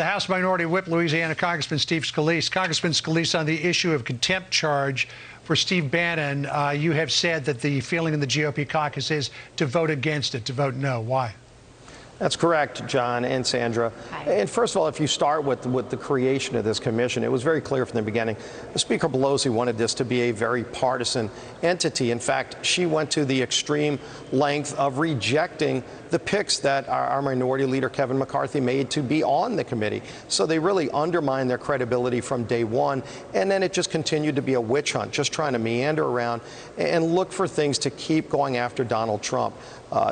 The House Minority Whip, Louisiana Congressman Steve Scalise. Congressman Scalise, on the issue of contempt charge for Steve Bannon, you have said that the feeling in the GOP caucus is to vote against it, to vote no. Why? That's correct, John and Sandra. Hi. And first of all, if you start with the creation of this commission, it was very clear from the beginning. Speaker Pelosi wanted this to be a very partisan entity. In fact, she went to the extreme length of rejecting the picks that our minority leader, Kevin McCarthy, made to be on the committee. So they really undermined their credibility from day one. And then it just continued to be a witch hunt, just trying to meander around and look for things to keep going after Donald Trump.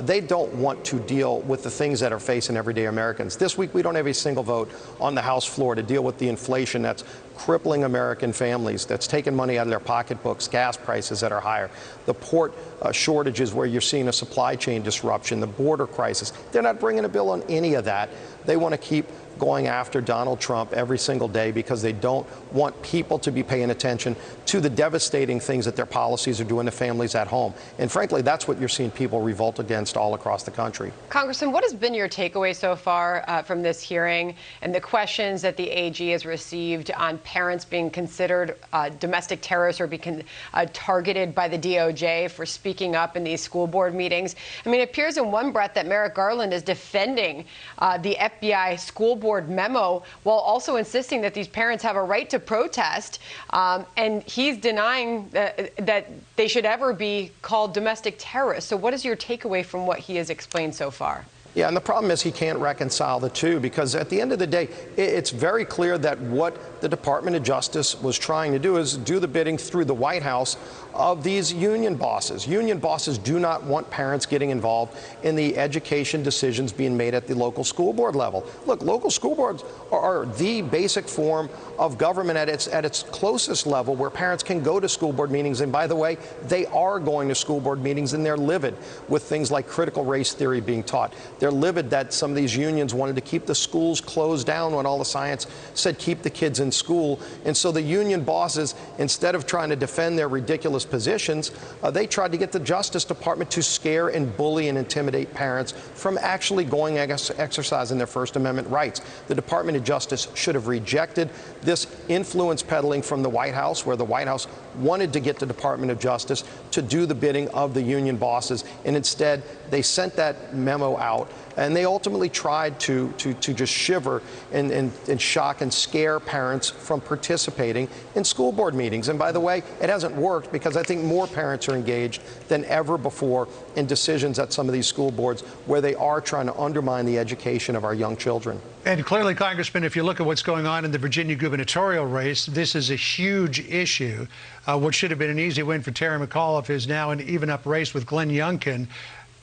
They don't want to deal with the things that are facing everyday Americans. This week, we don't have a single vote on the House floor to deal with the inflation that's crippling American families, that's taking money out of their pocketbooks, gas prices that are higher, the port shortages where you're seeing a supply chain disruption, the border crisis. They're not bringing a bill on any of that. They want to keep going after Donald Trump every single day because they don't want people to be paying attention to the devastating things that their policies are doing to families at home. And frankly, that's what you're seeing people revolt against all across the country. Congressman, what has been your takeaway so far from this hearing and the questions that the AG has received on parents being considered domestic terrorists or being targeted by the DOJ for speaking up in these school board meetings? I mean, it appears in one breath that Merrick Garland is defending the FBI school board memo while also insisting that these parents have a right to protest, and he's denying that they should ever be called domestic terrorists. So what is your takeaway from what he has explained so far? Yeah, and the problem is he can't reconcile the two, because at the end of the day, it's very clear that what the Department of Justice was trying to do is do the bidding through the White House of these union bosses. Union bosses do not want parents getting involved in the education decisions being made at the local school board level. Look, local school boards are the basic form of government at its closest level, where parents can go to school board meetings. And by the way, they are going to school board meetings, and they're livid with things like critical race theory being taught. They're livid that some of these unions wanted to keep the schools closed down when all the science said keep the kids in school. And so the union bosses, instead of trying to defend their ridiculous positions, they tried to get the Justice Department to scare and bully and intimidate parents from actually going exercising their First Amendment rights. The Department of Justice should have rejected this influence peddling from the White House, where the White House wanted to get the Department of Justice to do the bidding of the union bosses, and instead they sent that memo out, and they ultimately tried to just shiver and shock and scare parents from participating in school board meetings. And by the way, it hasn't worked, because I think more parents are engaged than ever before in decisions at some of these school boards where they are trying to undermine the education of our young children. And clearly, Congressman, if you look at what's going on in the Virginia gubernatorial race, this is a huge issue. What should have been an easy win for Terry McAuliffe is now an even-up race with Glenn Youngkin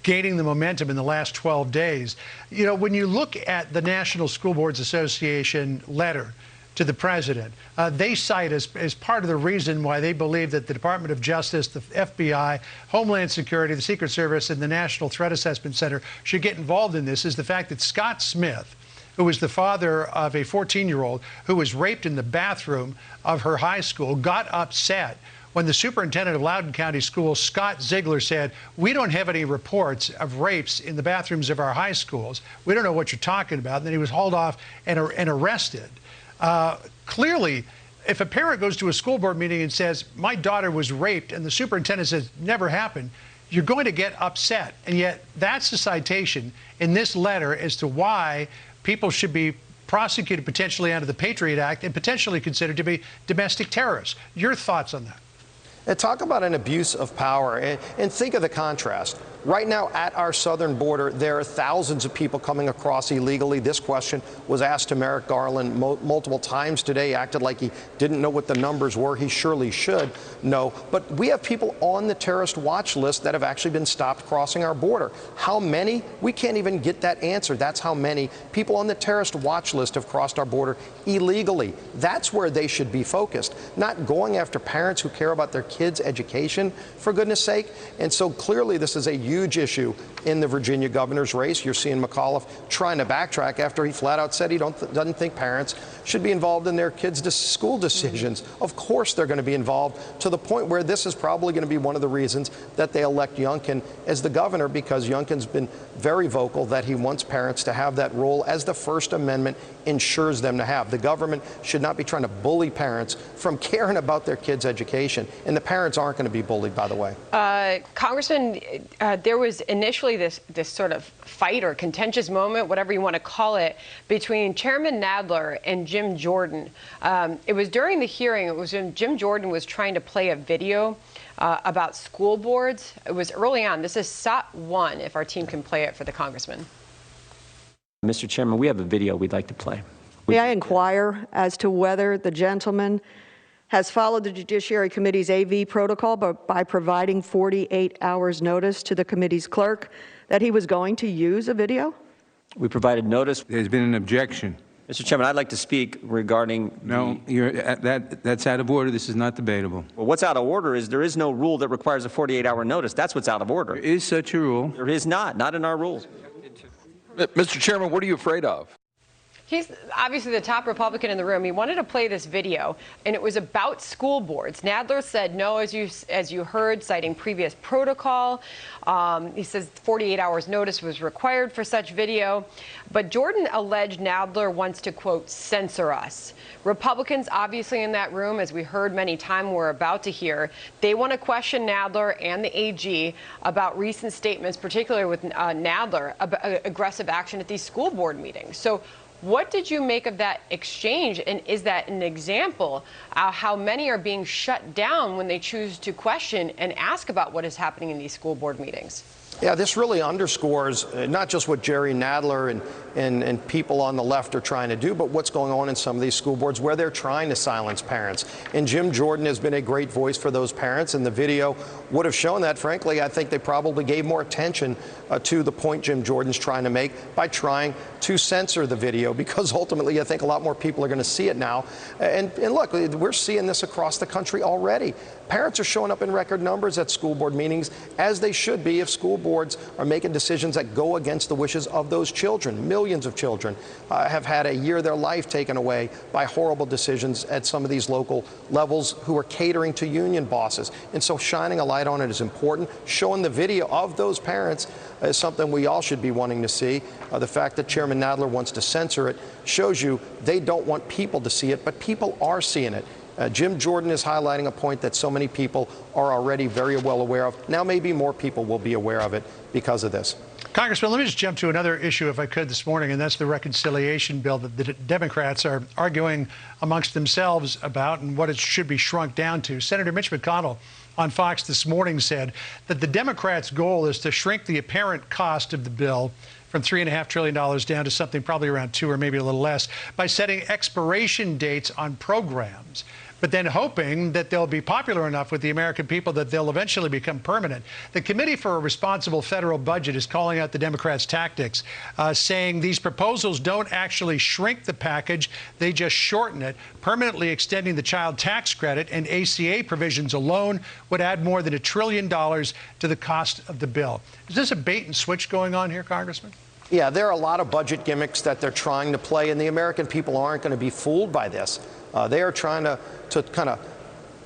gaining the momentum in the last 12 days. You know, when you look at the National School Boards Association letter to the president, they cite as part of the reason why they believe that the Department of Justice, the FBI, Homeland Security, the Secret Service, and the National Threat Assessment Center should get involved in this, is the fact that Scott Smith, who was the father of a 14-year-old who was raped in the bathroom of her high school, got upset when the superintendent of Loudoun County Schools, Scott Ziegler, said, "We don't have any reports of rapes in the bathrooms of our high schools. We don't know what you're talking about." And then he was hauled off and arrested. Clearly, if a parent goes to a school board meeting and says, "My daughter was raped," and the superintendent says, "Never happened," you're going to get upset. And yet that's the citation in this letter as to why people should be prosecuted potentially under the Patriot Act and potentially considered to be domestic terrorists. Your thoughts on that? And talk about an abuse of power, and think of the contrast. Right now at our southern border, there are thousands of people coming across illegally. This question was asked to Merrick Garland multiple times today. He acted like he didn't know what the numbers were. He surely should know. But we have people on the terrorist watch list that have actually been stopped crossing our border. How many? We can't even get that answer. That's how many people on the terrorist watch list have crossed our border illegally. That's where they should be focused, not going after parents who care about their kids' education, for goodness sake. And so clearly this is a huge issue in the Virginia governor's race. You're seeing McAuliffe trying to backtrack after he flat out said he doesn't think parents should be involved in their kids' school decisions. Of course they're going to be involved, to the point where this is probably going to be one of the reasons that they elect Youngkin as the governor, because Youngkin's been very vocal that he wants parents to have that role as the First Amendment ensures them to have. The government should not be trying to bully parents from caring about their kids' education. And the parents aren't going to be bullied, by the way. Congressman, there was initially this sort of fight or contentious moment, whatever you want to call it, between Chairman Nadler and Jim Jordan. It was during the hearing. It was when Jim Jordan was trying to play a video about school boards. It was early on. This is SOT 1, if our team can play it for the congressman. Mr. Chairman, we have a video we'd like to play. May I inquire as to whether the gentleman has followed the Judiciary Committee's AV protocol by providing 48 hours notice to the committee's clerk that he was going to use a video? We provided notice. There's been an objection. Mr. Chairman, I'd like to speak regarding No, that's out of order. This is not debatable. Well, what's out of order is there is no rule that requires a 48-hour notice. That's what's out of order. There is such a rule. There is not in our rules. Mr. Chairman, what are you afraid of? He's obviously the top Republican in the room. He wanted to play this video, and it was about school boards. Nadler said no, as you heard, citing previous protocol. He says 48 hours notice was required for such video. But Jordan alleged Nadler wants to, quote, censor us. Republicans, obviously in that room, as we heard many times we're about to hear, they want to question Nadler and the AG about recent statements, particularly with Nadler, about aggressive action at these school board meetings. So what did you make of that exchange, and is that an example of how many are being shut down when they choose to question and ask about what is happening in these school board meetings? Yeah, this really underscores not just what Jerry Nadler and people on the left are trying to do, but what's going on in some of these school boards where they're trying to silence parents. And Jim Jordan has been a great voice for those parents, and the video would have shown that. Frankly, I think they probably gave more attention to the point Jim Jordan's trying to make by trying to censor the video, because ultimately I think a lot more people are going to see it now. And look, we're seeing this across the country already. Parents are showing up in record numbers at school board meetings, as they should be if school boards are making decisions that go against the wishes of those children. Millions of children have had a year of their life taken away by horrible decisions at some of these local levels who are catering to union bosses. And so shining a light on it is important. Showing the video of those parents is something we all should be wanting to see. The fact that Chairman Nadler wants to censor it shows you they don't want people to see it, but people are seeing it. Jim Jordan is highlighting a point that so many people are already very well aware of. Now maybe more people will be aware of it because of this. Congressman, let me just jump to another issue, if I could, this morning, and that's the reconciliation bill that the Democrats are arguing amongst themselves about and what it should be shrunk down to. Senator Mitch McConnell on Fox this morning said that the Democrats' goal is to shrink the apparent cost of the bill from $3.5 trillion down to something probably around $2 or maybe a little less by setting expiration dates on programs, but then hoping that they'll be popular enough with the American people that they'll eventually become permanent. The Committee for a Responsible Federal Budget is calling out the Democrats' tactics, saying these proposals don't actually shrink the package, they just shorten it. Permanently extending the child tax credit and ACA provisions alone would add more than $1 trillion to the cost of the bill. Is this a bait and switch going on here, Congressman? Yeah, there are a lot of budget gimmicks that they're trying to play, and the American people aren't going to be fooled by this. They are trying to kind of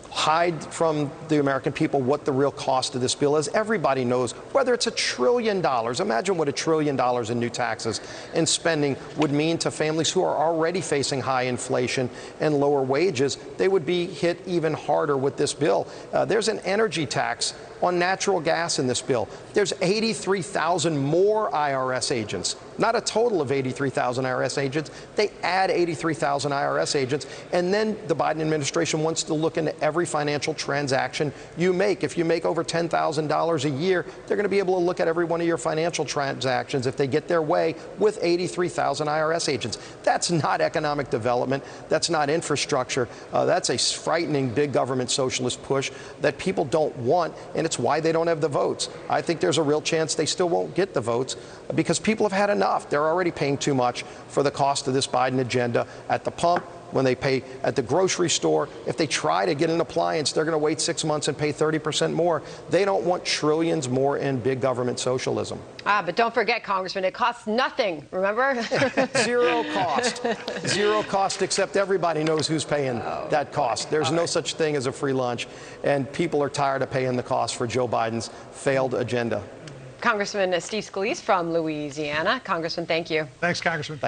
hide from the American people what the real cost of this bill is. Everybody knows whether it's $1 trillion. Imagine what $1 trillion in new taxes and spending would mean to families who are already facing high inflation and lower wages. They would be hit even harder with this bill. There's an energy tax on natural gas in this bill. There's 83,000 more IRS agents, not a total of 83,000 IRS agents. They add 83,000 IRS agents, and then the Biden administration wants to look into every financial transaction you make. If you make over $10,000 a year, they're going to be able to look at every one of your financial transactions if they get their way with 83,000 IRS agents. That's not economic development. That's not infrastructure. That's a frightening big government socialist push that people don't want, and it's why they don't have the votes. I think there's a real chance they still won't get the votes because people have had enough. They're already paying too much for the cost of this Biden agenda at the pump, when they pay at the grocery store. If they try to get an appliance, they're going to wait 6 months and pay 30% more. They don't want trillions more in big government socialism. But don't forget, Congressman, it costs nothing, remember? Zero cost. Zero cost, except everybody knows who's paying that cost. There's no such thing as a free lunch, and people are tired of paying the cost for Joe Biden's failed agenda. Congressman Steve Scalise from Louisiana. Congressman, thank you. Thanks, Congressman. Thanks.